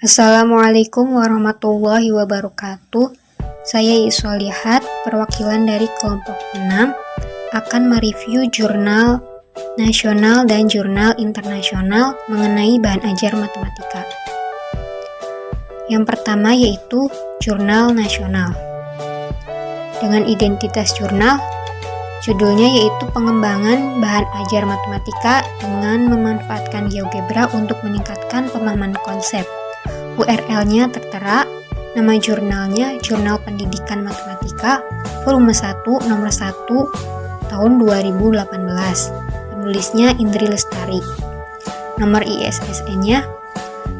Assalamualaikum warahmatullahi wabarakatuh. Saya Iswalihat, perwakilan dari kelompok 6, akan mereview jurnal nasional dan jurnal internasional mengenai bahan ajar matematika. Yang pertama yaitu jurnal nasional. Dengan identitas jurnal, judulnya yaitu pengembangan bahan ajar matematika dengan memanfaatkan GeoGebra untuk meningkatkan pemahaman konsep. URL-nya tertera, nama jurnalnya Jurnal Pendidikan Matematika, volume 1, nomor 1, tahun 2018. Penulisnya Indri Lestari. Nomor ISSN-nya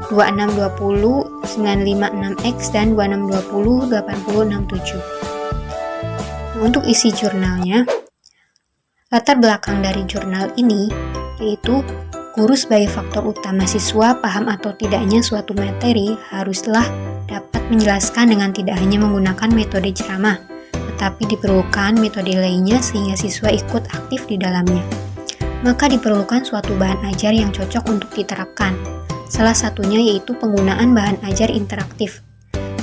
2620956X dan 2620867. Untuk isi jurnalnya, latar belakang dari jurnal ini yaitu guru sebagai faktor utama siswa paham atau tidaknya suatu materi haruslah dapat menjelaskan dengan tidak hanya menggunakan metode ceramah, tetapi diperlukan metode lainnya sehingga siswa ikut aktif di dalamnya. Maka diperlukan suatu bahan ajar yang cocok untuk diterapkan. Salah satunya yaitu penggunaan bahan ajar interaktif.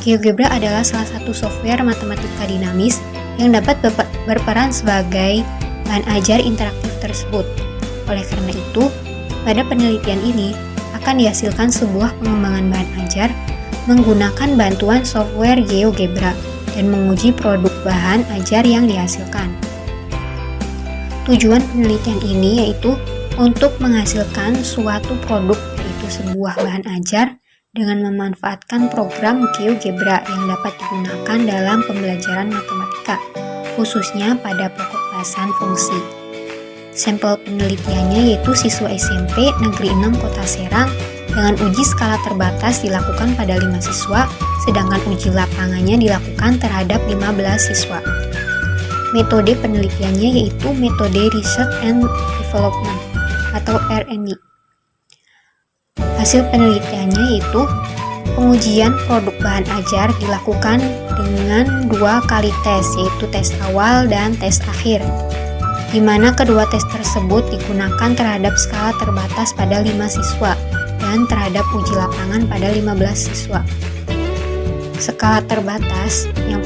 GeoGebra adalah salah satu software matematika dinamis yang dapat berperan sebagai bahan ajar interaktif tersebut. Oleh karena itu, pada penelitian ini akan dihasilkan sebuah pengembangan bahan ajar menggunakan bantuan software GeoGebra dan menguji produk bahan ajar yang dihasilkan. Tujuan penelitian ini yaitu untuk menghasilkan suatu produk yaitu sebuah bahan ajar dengan memanfaatkan program GeoGebra yang dapat digunakan dalam pembelajaran matematika, khususnya pada pokok bahasan fungsi. Sampel penelitiannya yaitu siswa SMP Negeri 6 Kota Serang dengan uji skala terbatas dilakukan pada 5 siswa, sedangkan uji lapangannya dilakukan terhadap 15 siswa. Metode penelitiannya yaitu metode Research and Development atau R&D. Hasil penelitiannya yaitu pengujian produk bahan ajar dilakukan dengan 2 kali tes, yaitu tes awal dan tes akhir, di mana kedua tes tersebut digunakan terhadap skala terbatas pada 5 siswa dan terhadap uji lapangan pada 15 siswa. Skala terbatas yang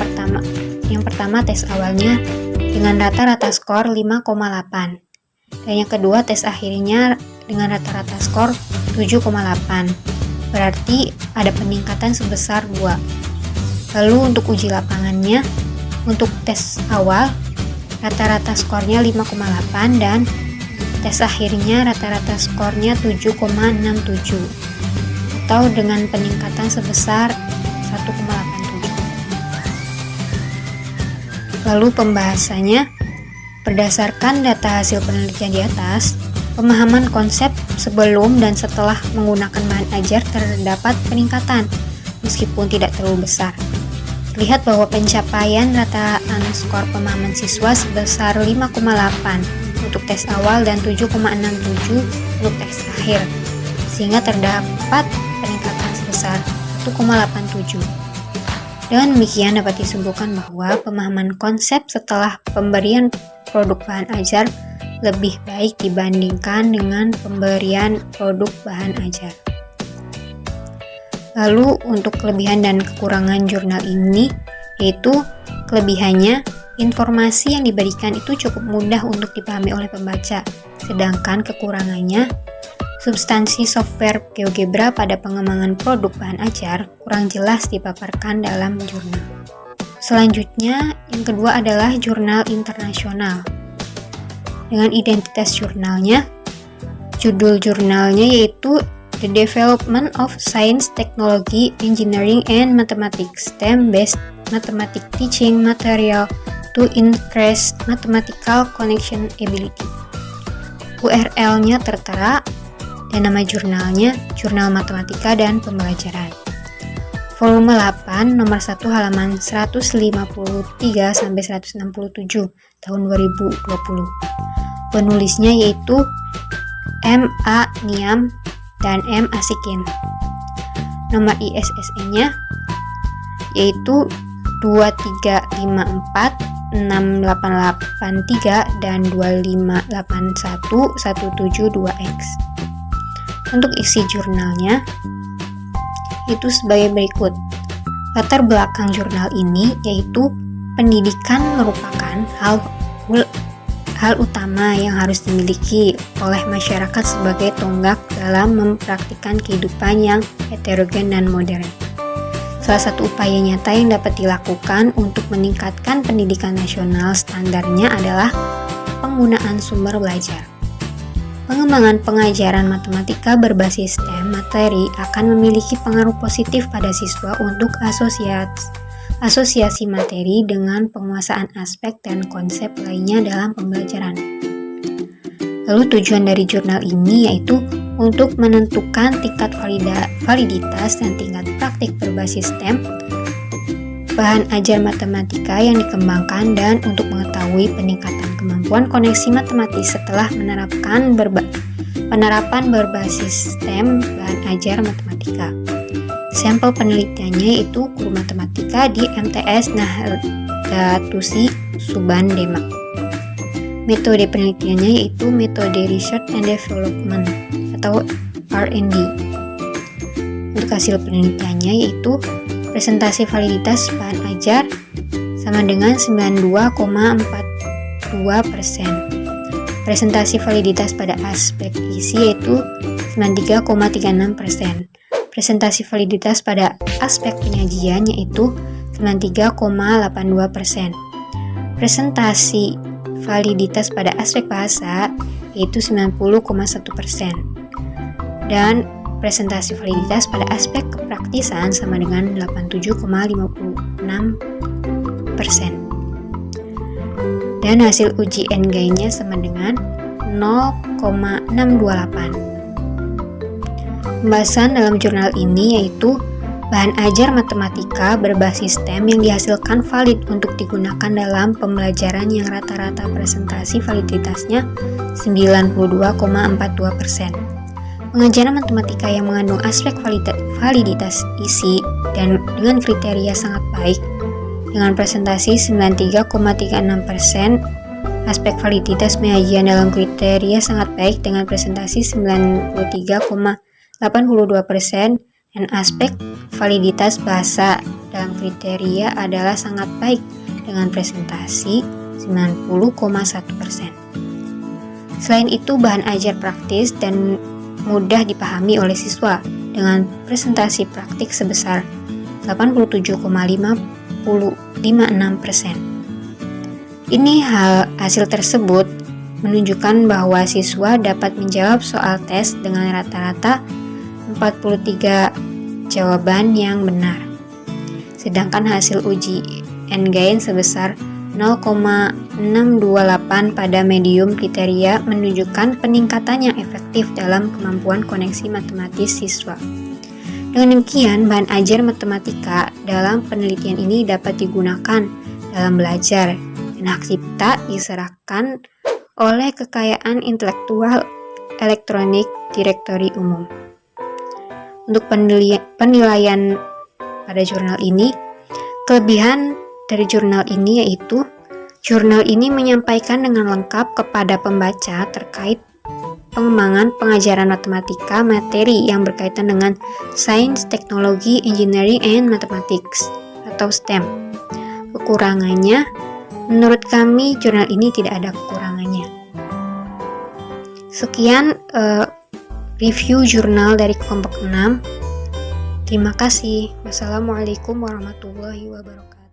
pertama tes awalnya dengan rata-rata skor 5,8 dan yang kedua tes akhirnya dengan rata-rata skor 7,8. Berarti ada peningkatan sebesar 2. Lalu untuk uji lapangannya, untuk tes awal rata-rata skornya 5,8 dan tes akhirnya rata-rata skornya 7,67 atau dengan peningkatan sebesar 1,87. Lalu pembahasannya, berdasarkan data hasil penelitian di atas, pemahaman konsep sebelum dan setelah menggunakan bahan ajar terdapat peningkatan meskipun tidak terlalu besar. Lihat bahwa pencapaian rataan skor pemahaman siswa sebesar 5,8 untuk tes awal dan 7,67 untuk tes akhir, sehingga terdapat peningkatan sebesar 1,87. Dengan demikian dapat disimpulkan bahwa pemahaman konsep setelah pemberian produk bahan ajar lebih baik dibandingkan dengan pemberian produk bahan ajar. Lalu untuk kelebihan dan kekurangan jurnal ini, yaitu kelebihannya, informasi yang diberikan itu cukup mudah untuk dipahami oleh pembaca, sedangkan kekurangannya, substansi software GeoGebra pada pengembangan produk bahan ajar kurang jelas dipaparkan dalam jurnal. Selanjutnya, yang kedua adalah jurnal internasional. Dengan identitas jurnalnya, judul jurnalnya yaitu The Development of Science, Technology, Engineering, and Mathematics, STEM-based mathematics teaching material to increase mathematical connection ability. URL-nya tertera dan nama jurnalnya Jurnal Matematika dan Pembelajaran. Volume 8, nomor 1, halaman 153 sampai 167 tahun 2020. Penulisnya yaitu M. A. Niam dan M. Asikin. Nomor ISSN-nya yaitu 235468883 dan 2581172X. Untuk isi jurnalnya, itu sebagai berikut. Latar belakang jurnal ini yaitu pendidikan merupakan hal utama yang harus dimiliki oleh masyarakat sebagai tonggak dalam mempraktikkan kehidupan yang heterogen dan modern. Salah satu upaya nyata yang dapat dilakukan untuk meningkatkan pendidikan nasional standarnya adalah penggunaan sumber belajar. Pengembangan pengajaran matematika berbasis STEM materi akan memiliki pengaruh positif pada siswa untuk asosiasi materi dengan penguasaan aspek dan konsep lainnya dalam pembelajaran. Lalu tujuan dari jurnal ini yaitu untuk menentukan tingkat validitas dan tingkat praktik berbasis STEM bahan ajar matematika yang dikembangkan dan untuk mengetahui peningkatan kemampuan koneksi matematis setelah penerapan berbasis STEM bahan ajar matematika. Sampel penelitiannya yaitu guru matematika di MTS Nahdatusi Suban Demak. Metode penelitiannya yaitu metode Research and Development atau R&D. Untuk hasil penelitiannya yaitu presentasi validitas bahan ajar sama dengan 92,42%. Presentasi validitas pada aspek isi yaitu 93,36%. Presentasi validitas pada aspek penyajian yaitu 93,82%. Presentasi validitas pada aspek bahasa yaitu 90,1%. Dan presentasi validitas pada aspek kepraktisan sama dengan 87,56%. Dan hasil uji NGAI-nya sama dengan 0,628. Pembahasan dalam jurnal ini yaitu bahan ajar matematika berbasis STEM yang dihasilkan valid untuk digunakan dalam pembelajaran yang rata-rata presentasi validitasnya 92,42%. Pengajaran matematika yang mengandung aspek validitas isi dan dengan kriteria sangat baik dengan presentasi 93,36%, aspek validitas penyajian dalam kriteria sangat baik dengan presentasi 93,82%, dan aspek validitas bahasa dalam kriteria adalah sangat baik dengan presentasi 90,1%. Selain itu, bahan ajar praktis dan mudah dipahami oleh siswa dengan presentasi praktik sebesar 87,56%. Ini hasil tersebut menunjukkan bahwa siswa dapat menjawab soal tes dengan rata-rata 43 jawaban yang benar. Sedangkan hasil uji NGAI sebesar 0,628 pada medium kriteria menunjukkan peningkatan yang efektif dalam kemampuan koneksi matematis siswa. Dengan demikian, bahan ajar matematika dalam penelitian ini dapat digunakan dalam belajar dan hak cipta diserahkan oleh kekayaan intelektual elektronik direktori umum. Untuk penilaian pada jurnal ini, kelebihan dari jurnal ini yaitu jurnal ini menyampaikan dengan lengkap kepada pembaca terkait pengembangan pengajaran matematika materi yang berkaitan dengan sains, teknologi, engineering, and mathematics atau STEM. Kekurangannya, menurut kami jurnal ini tidak ada kekurangannya. Sekian review jurnal dari kelompok 6. Terima kasih. Wassalamualaikum warahmatullahi wabarakatuh.